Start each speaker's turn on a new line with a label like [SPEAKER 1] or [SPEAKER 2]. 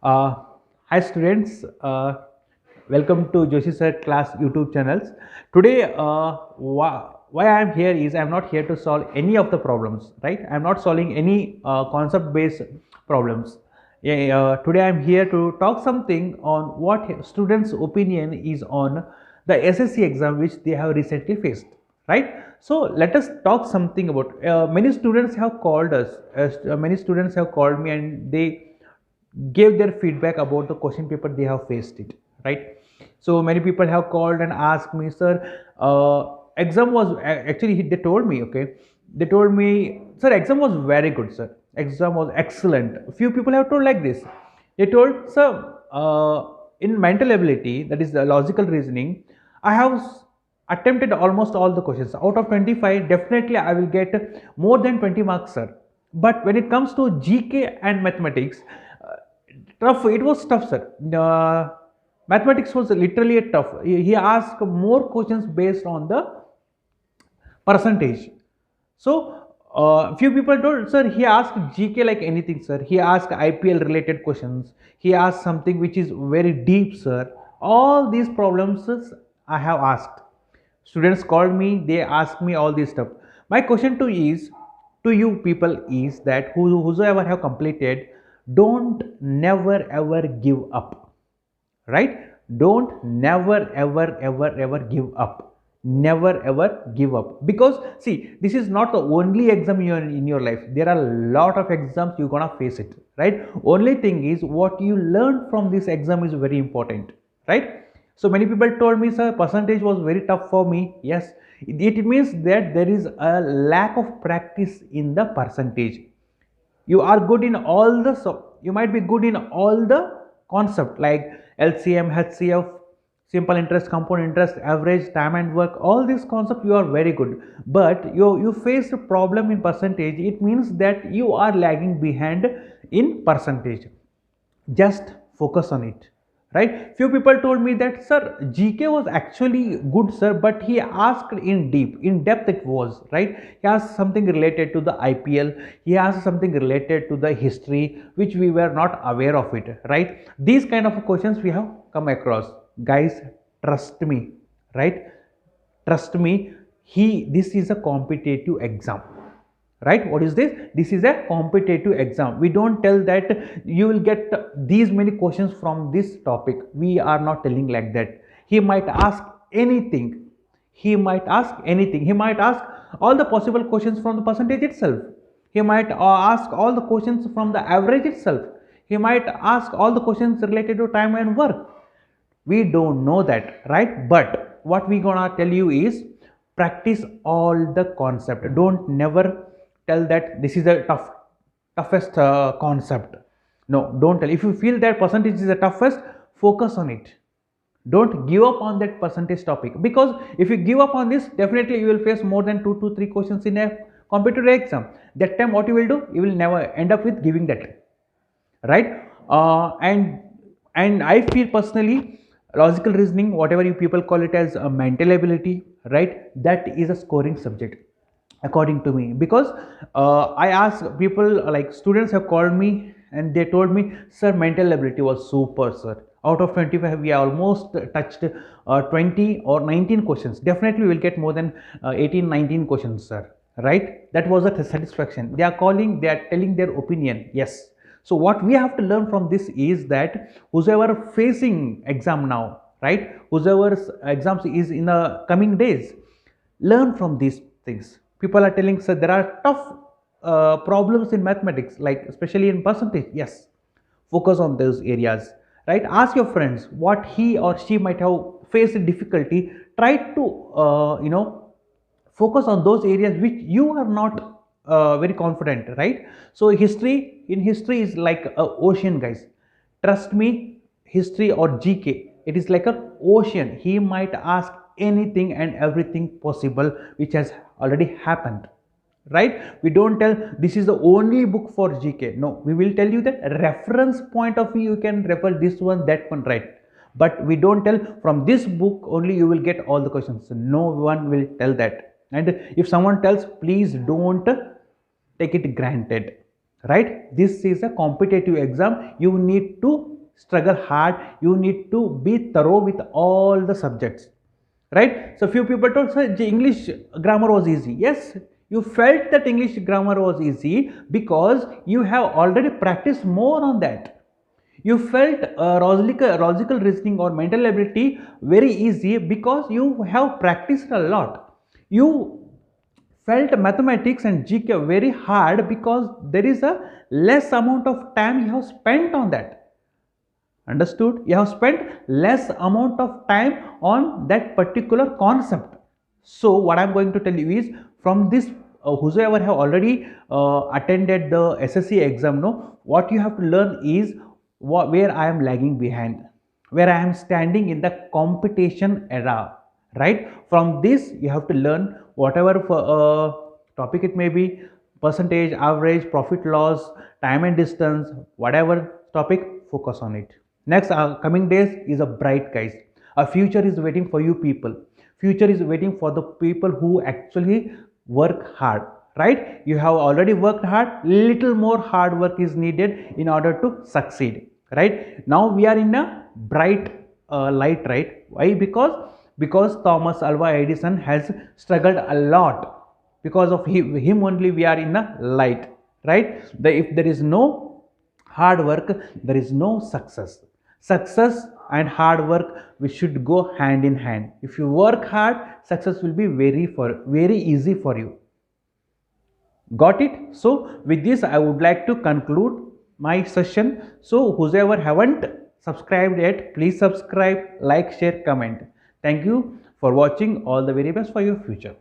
[SPEAKER 1] Uh, Hi students, welcome to Joshi Sir class YouTube channels. Today, why I am here is I am not here to solve any of the problems, right? I am not solving any concept-based problems. Yeah, today I am here to talk something on what students' opinion is on the SSC exam which they have recently faced, right? So let us talk something about. Many students have called us. Many students have called me and they gave their feedback about the question paper they have faced it, right? So many people have called and asked me, sir, exam was actually they told me, okay, they told me, sir, exam was very good, sir, exam was excellent. A few people have told like this. They told, sir, in mental ability, that is the logical reasoning, I have attempted almost all the questions. Out of 25, definitely I will get more than 20 marks, sir. But when it comes to GK and mathematics, uh, tough. It was tough, sir. Mathematics was literally a tough. He asked more questions based on the percentage. So few people told, sir, he asked GK like anything, sir. He asked IPL related questions. He asked something which is very deep, sir. All these problems I have asked. Students called me, they asked me all this stuff. My question to you people is that whosoever have completed, don't never ever give up, right? Don't never ever give up. Never ever give up, because see, this is not the only exam you are in your life. There are a lot of exams you're gonna face it, right? Only thing is what you learn from this exam is very important, right? So many people told me, sir, percentage was very tough for me. Yes, it means that there is a lack of practice in the percentage. You are good in all the, so you might be good in all the concept like LCM, HCF, simple interest, compound interest, average, time and work, all these concepts you are very good, but you face a problem in percentage. It means that you are lagging behind in percentage. Just focus on it, right? Few people told me that, sir, GK was actually good, sir, but he asked in depth it was, right? He asked something related to the IPL, he asked something related to the history which we were not aware of it, right? These kind of questions we have come across. Guys, trust me, right? Trust me, this is a competitive exam, right? What is this? This is a competitive exam. We don't tell that you will get these many questions from this topic. We are not telling like that. He might ask anything. He might ask anything. He might ask all the possible questions from the percentage itself. He might ask all the questions from the average itself. He might ask all the questions related to time and work. We don't know that, right? But what we gonna tell you is practice all the concept. Don't never tell that this is the toughest concept. No, don't tell. If you feel that percentage is the toughest, focus on it. Don't give up on that percentage topic, because if you give up on this, definitely you will face more than 2 to 3 questions in a competitive exam. That time what you will do, you will never end up with giving that, right? And I feel personally, logical reasoning, whatever you people call it as a mental ability, right, that is a scoring subject according to me. Because I ask people, like students have called me and they told me, sir, mental ability was super, sir. Out of 25 we almost touched 20 or 19 questions. Definitely we will get more than 18 19 questions, sir, right? That was a satisfaction. They are calling, they are telling their opinion. Yes. So what we have to learn from this is that whosoever facing exam now, right, whosoever's exams is in the coming days, learn from these things. People are telling, sir, there are tough problems in mathematics, like especially in percentage. Yes, focus on those areas, right? Ask your friends what he or she might have faced difficulty. Try to focus on those areas which you are not very confident, right? So history is like a ocean, guys. Trust me, history or GK, it is like an ocean. He might ask anything and everything possible which has already happened, right? We don't tell this is the only book for GK. No, we will tell you that reference point of view, you can refer this one, that one, right? But we don't tell from this book only you will get all the questions. No one will tell that. And if someone tells, please don't take it granted. right? This is a competitive exam. You need to struggle hard. You need to be thorough with all the subjects, right? So few people told, sir, the English grammar was easy. Yes, you felt that English grammar was easy because you have already practiced more on that. You felt logical reasoning or mental ability very easy because you have practiced a lot. You felt mathematics and GK very hard because there is a less amount of time you have spent on that. Understood? You have spent less amount of time on that particular concept. So what I'm going to tell you is, from this, whosoever have already attended the SSC exam, no, what you have to learn is where I am lagging behind, where I am standing in the competition era, right? From this you have to learn whatever topic it may be, percentage, average, profit loss, time and distance, whatever topic, focus on it. Next coming days is a bright, guys. A future is waiting for you people. Future is waiting for the people who actually work hard, right? You have already worked hard, little more hard work is needed in order to succeed, right? Now we are in a bright light, right? Why? Because Thomas Alva Edison has struggled a lot. Because of him only we are in a light, right? If there is no hard work, there is no success. Success and hard work, we should go hand in hand. If you work hard, success will be very easy for you. Got it? So with this I would like to conclude my session. So whoever haven't subscribed yet, please subscribe, like, share, comment. Thank you for watching. All the very best for your future.